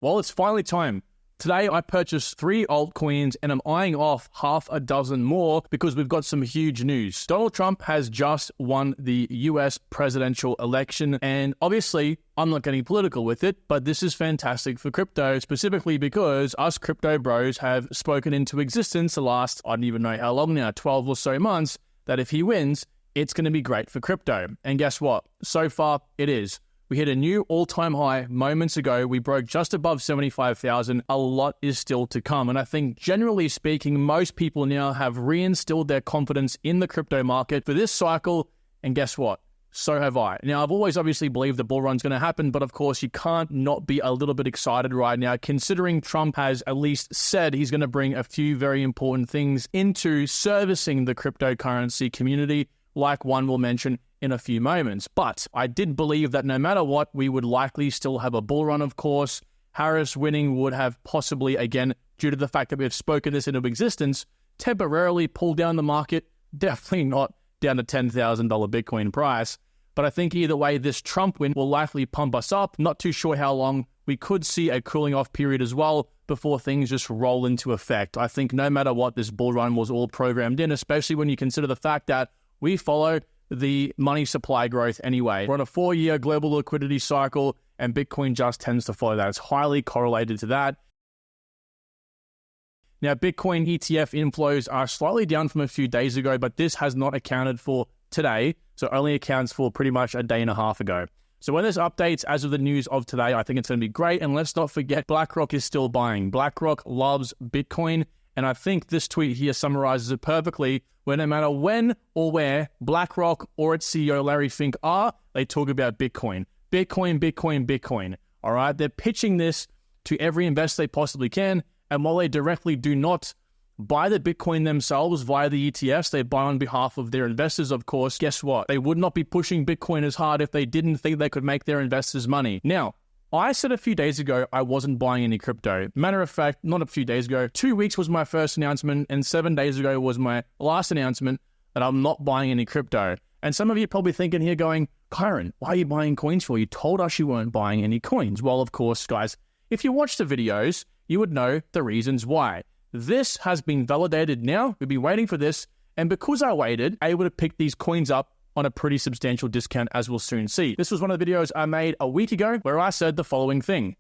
Well, it's finally time. Today, I purchased 3 altcoins and I'm eyeing off half a dozen more because we've got some huge news. Donald Trump has just won the US presidential election, and obviously, I'm not getting political with it, but this is fantastic for crypto, specifically because us crypto bros have spoken into existence the last, I don't even know how long now, 12 or so months, that if he wins, it's going to be great for crypto. And guess what? So far, it is. We hit a new all-time high moments ago. We broke just above 75,000. A lot is still to come. And I think generally speaking, most people now have reinstilled their confidence in the crypto market for this cycle. And guess what? So have I. Now, I've always obviously believed the bull run's going to happen, but of course, you can't not be a little bit excited right now, considering Trump has at least said he's going to bring a few very important things into servicing the cryptocurrency community, like one we'll mention in a few moments. But I did believe that no matter what, we would likely still have a bull run, of course. Harris winning would have possibly, again, due to the fact that we've spoken this into existence, temporarily pulled down the market, definitely not down to $10,000 Bitcoin price. But I think either way, this Trump win will likely pump us up. Not too sure how long. We could see a cooling off period as well before things just roll into effect. I think no matter what, this bull run was all programmed in, especially when you consider the fact that we follow the money supply growth anyway. We're on a 4-year global liquidity cycle, and Bitcoin just tends to follow that. It's highly correlated to that. Now, Bitcoin ETF inflows are slightly down from a few days ago, but this has not accounted for today, so it only accounts for pretty much a day and a half ago. So when there's updates as of the news of today, I think it's going to be great. And let's not forget, BlackRock is still buying. BlackRock loves Bitcoin. And I think this tweet here summarizes it perfectly, where no matter when or where BlackRock or its CEO Larry Fink are, they talk about Bitcoin. Bitcoin, Bitcoin, Bitcoin. All right? They're pitching this to every investor they possibly can. And while they directly do not buy the Bitcoin themselves via the ETFs, they buy on behalf of their investors, of course. Guess what? They would not be pushing Bitcoin as hard if they didn't think they could make their investors money. Now, I said a few days ago I wasn't buying any crypto. Matter of fact, not a few days ago, 2 weeks was my first announcement, and 7 days ago was my last announcement that I'm not buying any crypto. And some of you are probably thinking here going, Kyron, why are you buying coins for? You told us you weren't buying any coins. Well, of course, guys, if you watch the videos, you would know the reasons why. This has been validated now. We've been waiting for this. And because I waited, able to pick these coins up on a pretty substantial discount, as we'll soon see. This was one of the videos I made a week ago where I said the following thing.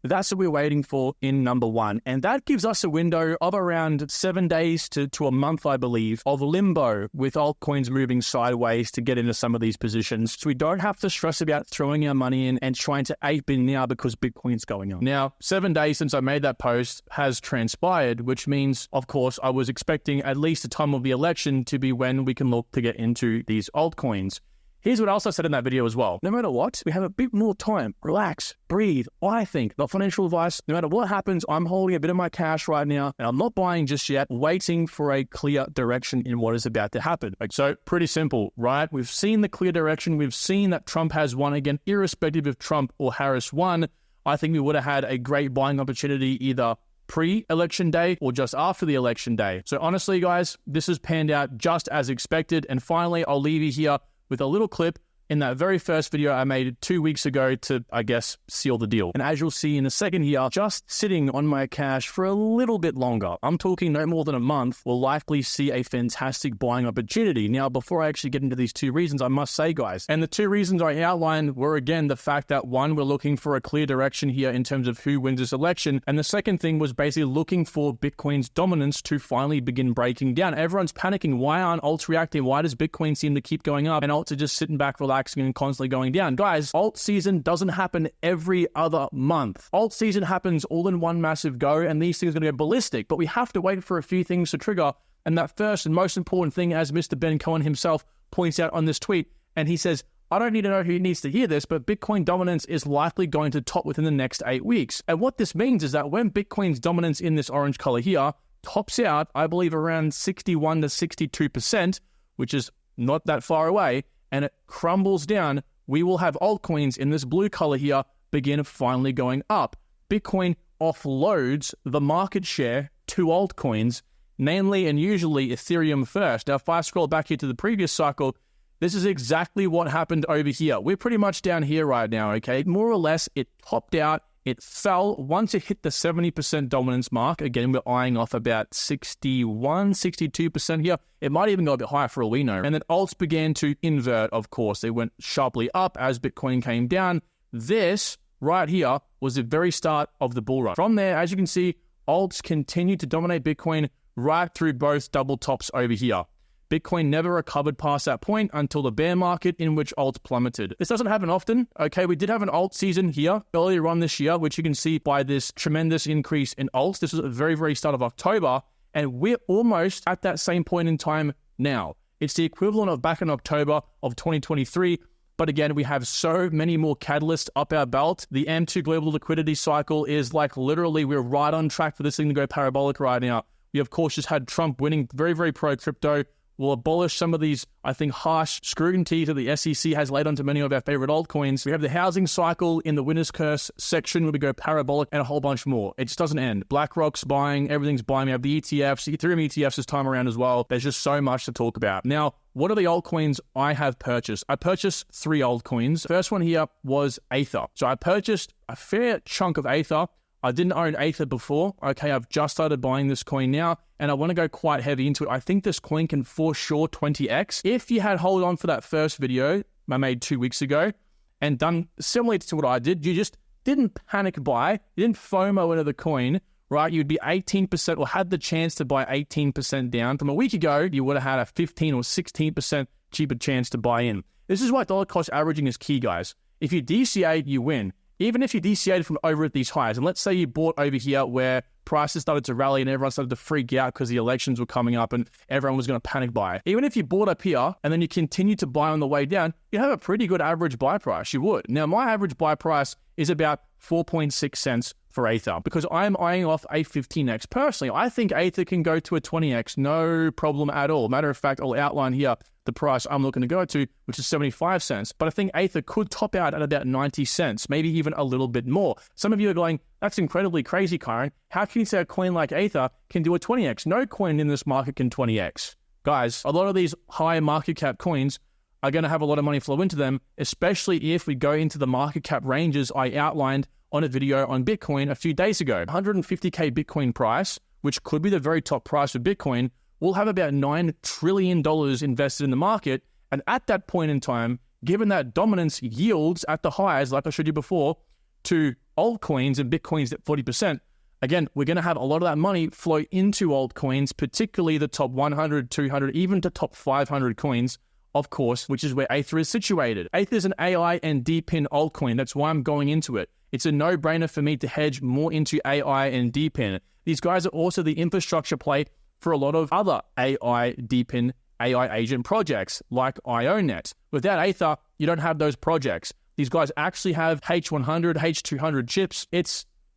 That's what we're waiting for in number 1. And that gives us a window of around 7 days to a month, I believe, of limbo with altcoins moving sideways to get into some of these positions. So we don't have to stress about throwing our money in and trying to ape in now because Bitcoin's going up. Now, 7 days since I made that post has transpired, which means, of course, I was expecting at least the time of the election to be when we can look to get into these altcoins. Here's what else I said in that video as well. No matter what, we have a bit more time. Relax, breathe. I think, not financial advice, no matter what happens, I'm holding a bit of my cash right now and I'm not buying just yet, waiting for a clear direction in what is about to happen. So pretty simple, right? We've seen the clear direction. We've seen that Trump has won again, irrespective if Trump or Harris won. I think we would have had a great buying opportunity either pre-election day or just after the election day. So honestly, guys, this has panned out just as expected. And finally, I'll leave you here with a little clip in that very first video I made 2 weeks ago to, I guess, seal the deal. And as you'll see in a second here, just sitting on my cash for a little bit longer, I'm talking no more than a month, will likely see a fantastic buying opportunity. Now, before I actually get into these 2 reasons, I must say, guys, and the 2 reasons I outlined were, again, the fact that 1, we're looking for a clear direction here in terms of who wins this election. And the second thing was basically looking for Bitcoin's dominance to finally begin breaking down. Everyone's panicking. Why aren't alts reacting? Why does Bitcoin seem to keep going up and alts are just sitting back, relaxing and constantly going down? Guys, alt season doesn't happen every other month. Alt season happens all in one massive go, and these things are going to go ballistic. But we have to wait for a few things to trigger. And that first and most important thing, as Mr. Ben Cohen himself points out on this tweet, and he says, I don't need to know who needs to hear this, but Bitcoin dominance is likely going to top within the next 8 weeks. And what this means is that when Bitcoin's dominance in this orange color here tops out, I believe around 61 to 62%, which is not that far away, and it crumbles down, we will have altcoins in this blue color here begin finally going up. Bitcoin offloads the market share to altcoins, namely and usually Ethereum first. Now, if I scroll back here to the previous cycle, this is exactly what happened over here. We're pretty much down here right now, okay? More or less, it topped out, it fell once it hit the 70% dominance mark. Again, we're eyeing off about 61, 62% here. It might even go a bit higher for all we know. And then alts began to invert, of course. They went sharply up as Bitcoin came down. This right here was the very start of the bull run. From there, as you can see, alts continued to dominate Bitcoin right through both double tops over here. Bitcoin never recovered past that point until the bear market in which alts plummeted. This doesn't happen often. Okay, we did have an alt season here earlier on this year, which you can see by this tremendous increase in alts. This was at the very, very start of October, and we're almost at that same point in time now. It's the equivalent of back in October of 2023. But again, we have so many more catalysts up our belt. The M2 global liquidity cycle is like literally we're right on track for this thing to go parabolic right now. We, of course, just had Trump winning, very, very pro-crypto. We'll abolish some of these, I think, harsh scrutiny that the SEC has laid onto many of our favorite altcoins. We have the housing cycle in the winner's curse section where we go parabolic and a whole bunch more. It just doesn't end. BlackRock's buying, everything's buying. We have the ETFs, Ethereum ETFs this time around as well. There's just so much to talk about. Now, what are the altcoins I have purchased? I purchased 3 altcoins. First one here was Aether. So I purchased a fair chunk of Aether. I didn't own Aether before. Okay, I've just started buying this coin now, and I want to go quite heavy into it. I think this coin can for sure 20x. If you had hold on for that first video I made 2 weeks ago and done similarly to what I did, you just didn't panic buy, you didn't FOMO into the coin, right? You'd be 18% or had the chance to buy 18% down. From a week ago, you would have had a 15 or 16% cheaper chance to buy in. This is why dollar cost averaging is key, guys. If you DCA, you win. Even if you DCA'd from over at these highs, and let's say you bought over here where prices started to rally and everyone started to freak out because the elections were coming up and everyone was going to panic buy. Even if you bought up here and then you continue to buy on the way down, you have a pretty good average buy price. You would. Now, my average buy price is about 4.6 cents for Aether because I'm eyeing off a 15x. Personally, I think Aether can go to a 20x, no problem at all. Matter of fact, I'll outline here the price I'm looking to go to, which is 75 cents. But I think Aether could top out at about 90 cents, maybe even a little bit more. Some of you are going, that's incredibly crazy, Kyron. How can you say a coin like Aether can do a 20x? No coin in this market can 20x. Guys, a lot of these high market cap coins are going to have a lot of money flow into them, especially if we go into the market cap ranges I outlined on a video on Bitcoin a few days ago. 150K Bitcoin price, which could be the very top price of Bitcoin, will have about $9 trillion invested in the market. And at that point in time, given that dominance yields at the highs, like I showed you before, to altcoins and Bitcoins at 40%, again, we're going to have a lot of that money flow into altcoins, particularly the top 100, 200, even to top 500 coins, of course, which is where Aether is situated. Aether is an AI and DePIN altcoin. That's why I'm going into it. It's a no-brainer for me to hedge more into AI and DePIN. These guys are also the infrastructure play for a lot of other AI, DePIN, AI agent projects like IONET. Without Aether, you don't have those projects. These guys actually have H100, H200 chips.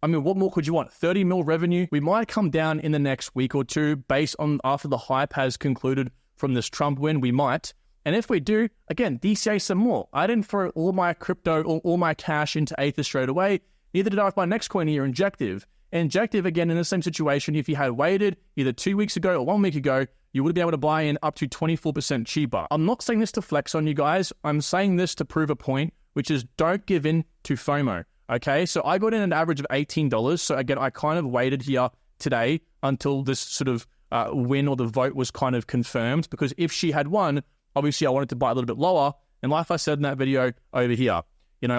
What more could you want? 30 mil revenue. We might come down in the next week or two based on after the hype has concluded from this Trump win. We might. And if we do, again, DCA some more. I didn't throw all my crypto or all my cash into Aether straight away. Neither did I with my next coin here, Injective. Injective, again, in the same situation, if you had waited either 2 weeks ago or 1 week ago, you would be able to buy in up to 24% cheaper. I'm not saying this to flex on you guys. I'm saying this to prove a point, which is don't give in to FOMO. Okay, so I got in an average of $18. So again, I kind of waited here today until this sort of win or the vote was kind of confirmed, because if she had won, obviously I wanted to buy a little bit lower. And like I said in that video over here,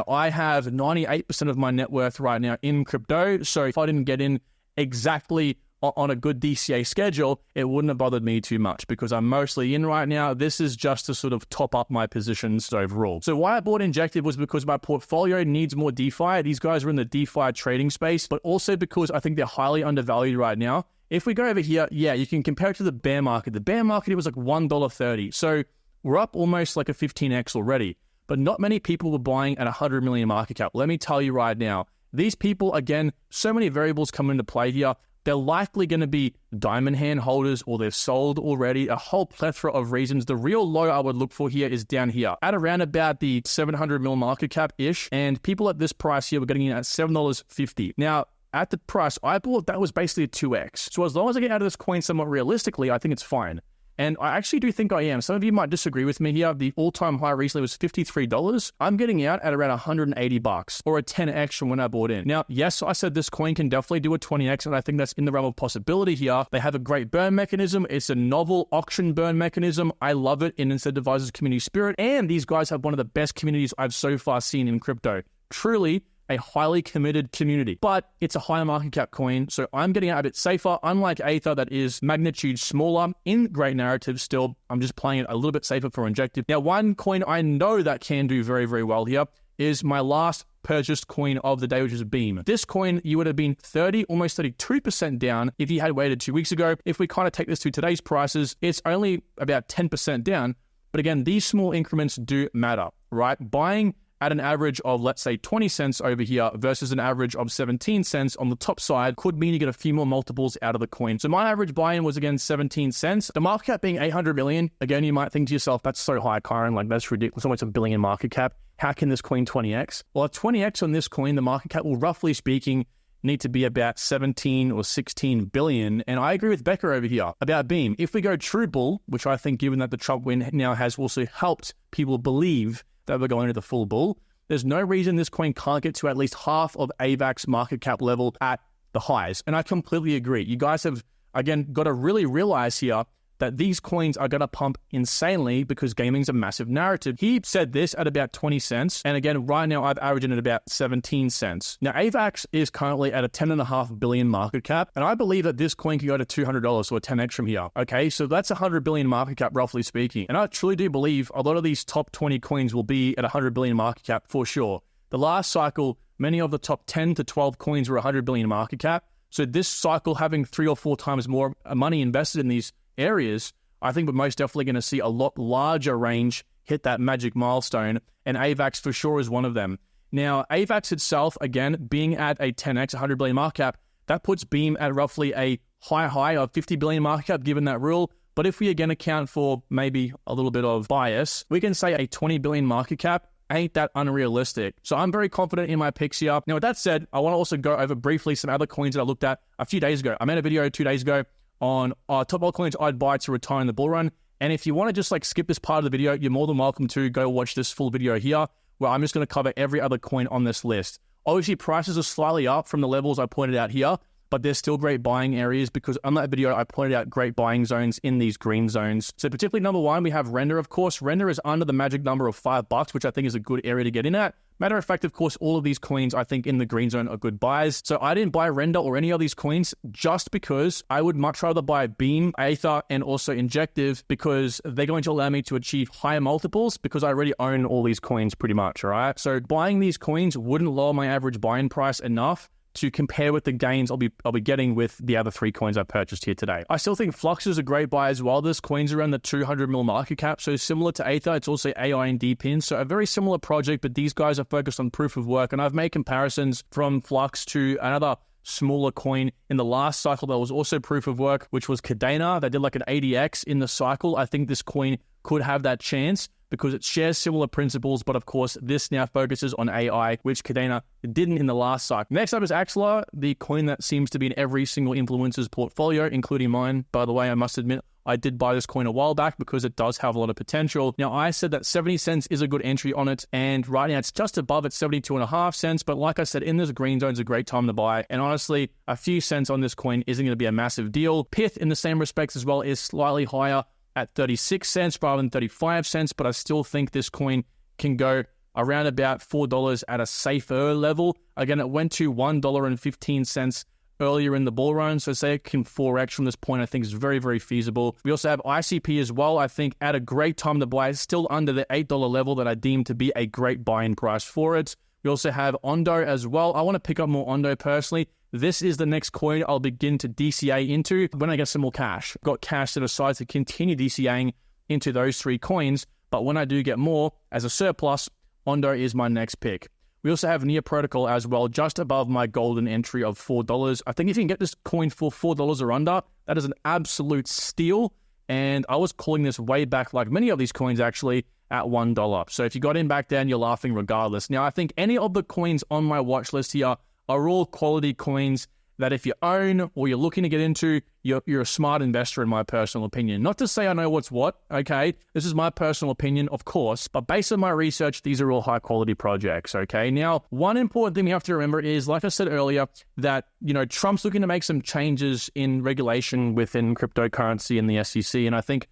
I have 98% of my net worth right now in crypto. So if I didn't get in exactly on a good DCA schedule, it wouldn't have bothered me too much because I'm mostly in right now. This is just to sort of top up my positions overall. So why I bought Injective was because my portfolio needs more DeFi. These guys are in the DeFi trading space, but also because I think they're highly undervalued right now. If we go over here, yeah, you can compare it to the bear market. The bear market, it was like $1.30. So we're up almost like a 15x already. But not many people were buying at 100 million market cap. Let me tell you right now, these people, again, so many variables come into play here. They're likely going to be diamond hand holders or they've sold already, a whole plethora of reasons. The real low I would look for here is down here at around about the 700 mil market cap-ish. And people at this price here were getting in at $7.50. Now, at the price I bought, that was basically a 2x. So as long as I get out of this coin somewhat realistically, I think it's fine. And I actually do think I am. Some of you might disagree with me here. The all-time high recently was $53. I'm getting out at around $180 or a 10x from when I bought in. Now, yes, I said this coin can definitely do a 20x, and I think that's in the realm of possibility here. They have a great burn mechanism. It's a novel auction burn mechanism. I love it. It incentivizes community spirit, and these guys have one of the best communities I've so far seen in crypto. Truly a highly committed community, but it's a higher market cap coin, so I'm getting out a bit safer. Unlike Aether, that is magnitude smaller in great narrative still, I'm just playing it a little bit safer for injective. Now, one coin I know that can do very, very well here is my last purchased coin of the day, which is Beam. This coin, you would have been 30, almost 32% down if you had waited 2 weeks ago. If we kind of take this to today's prices, it's only about 10% down. But again, these small increments do matter, right? Buying at an average of, let's say, 20 cents over here versus an average of 17 cents on the top side could mean you get a few more multiples out of the coin. So my average buy-in was, again, 17 cents. The market cap being 800 million. Again, you might think to yourself, that's so high, Kyron. Like, that's ridiculous. Almost $1 billion market cap. How can this coin 20x? Well, at 20x on this coin, the market cap will, roughly speaking, need to be about 17 or 16 billion. And I agree with Becker over here about Beam. If we go true bull, which I think, given that the Trump win now has also helped people believe that we're going into the full bull, there's no reason this coin can't get to at least half of AVAX market cap level at the highs. And I completely agree. You guys have, again, got to really realize here that these coins are going to pump insanely because gaming's a massive narrative. He said this at about 20 cents. And again, right now I've averaged it at about 17 cents. Now, AVAX is currently at a 10.5 billion market cap. And I believe that this coin can go to $200 or 10x from here. Okay, so that's 100 billion market cap, roughly speaking. And I truly do believe a lot of these top 20 coins will be at 100 billion market cap for sure. The last cycle, many of the top 10 to 12 coins were 100 billion market cap. So this cycle, having 3 or 4 times more money invested in these areas, I think we're most definitely going to see a lot larger range hit that magic milestone, and AVAX for sure is one of them. Now, AVAX itself, again, being at a 10x, 100 billion market cap, that puts Beam at roughly a high of 50 billion market cap, given that rule. But if we again account for maybe a little bit of bias, we can say a 20 billion market cap ain't that unrealistic. So I'm very confident in my picks here. Now, with that said, I want to also go over briefly some other coins that I looked at a few days ago. I made a video 2 days ago on top altcoins I'd buy to retire in the bull run. And if you want to just like skip this part of the video, you're more than welcome to go watch this full video here, where I'm just going to cover every other coin on this list. Obviously, prices are slightly up from the levels I pointed out here, but there's still great buying areas because on that video, I pointed out great buying zones in these green zones. So particularly number one, we have Render, of course. Render is under the magic number of $5, which I think is a good area to get in at. Matter of fact, of course, all of these coins, I think, in the green zone are good buys. So I didn't buy Render or any of these coins just because I would much rather buy Beam, Aether, and also Injective because they're going to allow me to achieve higher multiples because I already own all these coins pretty much, all right? So buying these coins wouldn't lower my average buying price enough to compare with the gains I'll be getting with the other 3 coins I purchased here today. I still think Flux is a great buy as well. This coin's around the 200 mil market cap, so similar to Aether, it's also AI and DPIN, so a very similar project, but these guys are focused on proof of work, and I've made comparisons from Flux to another smaller coin in the last cycle that was also proof of work, which was Cadena. They did like an 80x in the cycle. I think this coin could have that chance because it shares similar principles, but of course, this now focuses on AI, which Cadena didn't in the last cycle. Next up is Axelar, the coin that seems to be in every single influencer's portfolio, including mine. By the way, I must admit, I did buy this coin a while back because it does have a lot of potential. Now, I said that 70 cents is a good entry on it, and right now it's just above at 72.5 cents, but like I said, in this green zone is a great time to buy, and honestly, a few cents on this coin isn't going to be a massive deal. Pith, in the same respects as well, is slightly higher at 36 cents rather than 35 cents, but I still think this coin can go around about $4 at a safer level. Again, it went to $1.15 earlier in the bull run, so say it can 4x from this point, I think is very, very feasible. We also have ICP as well, I think at a great time to buy, still under the $8 level that I deem to be a great buy-in price for it. We also have Ondo as well. I want to pick up more Ondo personally. This is the next coin I'll begin to DCA into when I get some more cash. I've got cash set aside to continue DCAing into those 3 coins, but when I do get more as a surplus, Ondo is my next pick. We also have Near Protocol as well, just above my golden entry of $4. I think if you can get this coin for $4 or under, that is an absolute steal. And I was calling this way back, like many of these coins actually, at $1. So if you got in back then, you're laughing regardless. Now, I think any of the coins on my watch list here are all quality coins that if you own or you're looking to get into, you're a smart investor in my personal opinion. Not to say I know what's what, okay? This is my personal opinion, of course, but based on my research, these are all high quality projects, okay? Now, one important thing we have to remember is, like I said earlier, that, Trump's looking to make some changes in regulation within cryptocurrency and the SEC, and I think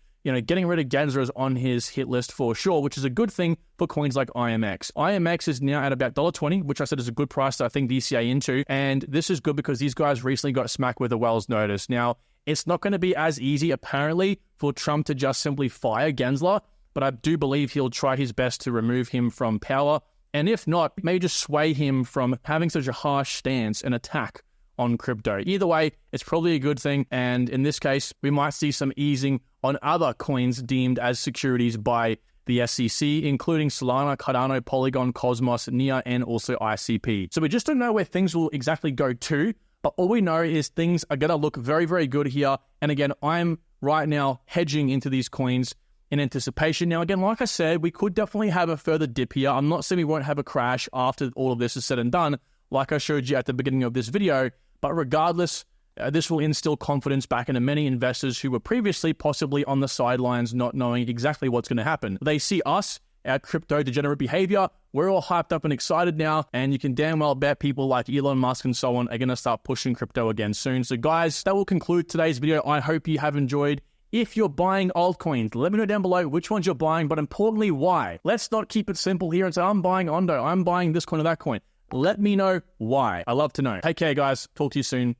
getting rid of Gensler is on his hit list for sure, which is a good thing for coins like IMX. IMX is now at about $1.20, which I said is a good price to, I think, DCA into. And this is good because these guys recently got smacked with a Wells notice. Now, it's not going to be as easy, apparently, for Trump to just simply fire Gensler, but I do believe he'll try his best to remove him from power. And if not, maybe just sway him from having such a harsh stance and attack on crypto. Either way, it's probably a good thing. And in this case, we might see some easing on other coins deemed as securities by the SEC, including Solana, Cardano, Polygon, Cosmos, NIA, and also ICP. So we just don't know where things will exactly go to, but all we know is things are going to look very, very good here. And again, I'm right now hedging into these coins in anticipation. Now, again, like I said, we could definitely have a further dip here. I'm not saying we won't have a crash after all of this is said and done, like I showed you at the beginning of this video. But regardless, this will instill confidence back into many investors who were previously possibly on the sidelines, not knowing exactly what's going to happen. They see us, our crypto degenerate behavior. We're all hyped up and excited now, and you can damn well bet people like Elon Musk and so on are going to start pushing crypto again soon. So guys, that will conclude today's video. I hope you have enjoyed. If you're buying altcoins, let me know down below which ones you're buying, but importantly, why. Let's not keep it simple here and say, I'm buying Ondo, I'm buying this coin or that coin. Let me know why. I love to know. Take care, guys. Talk to you soon.